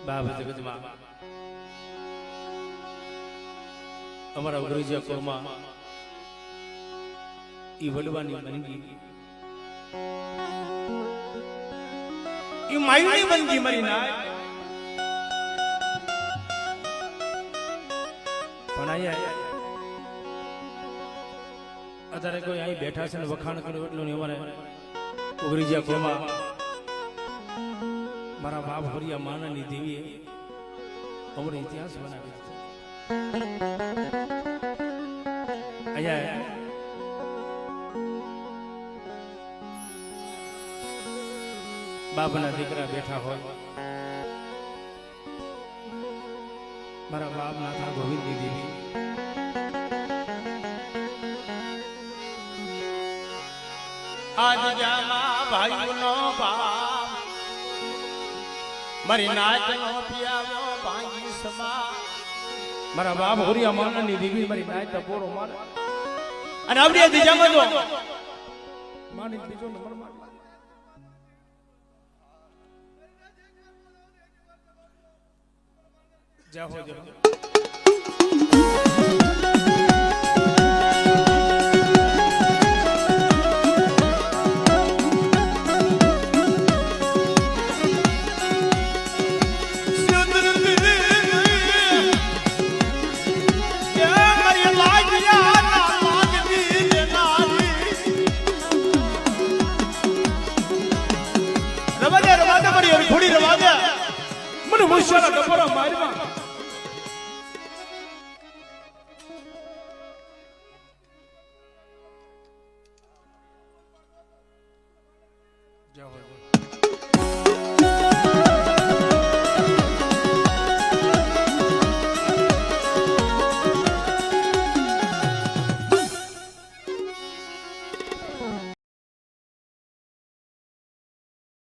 બાબા જગતમાં અમારા ઉગરીજા કોમાં ઈ વડવાની બનગી ઈ માયની બનગી મારી ના પણ આયા અત્યારે કોઈ અહીં બેઠા છે ને વખાણ કર્યું એટલું નહીં અમારે ઉગરીજા કોમાં મારા બાપ હરિયા માનાની દેવીએ અમરો ઇતિહાસ બનાવી અહીંયા બાપના દીકરા બેઠા હોય મારા બાપ નાથા ગોવિંદની દેવી આજ જામા ભાઈનો બાપ મારી નાચનો પિયાવો ભાંગી સમા મારા બાપ હોરિયા માનાની દેવી મારી નાચ ટપોરો મારે અને આવડી દિજામાં જો માની બીજો નંબર માર જા હો જો મને મુશ્કેલ ડબરા મારમાં જાઓ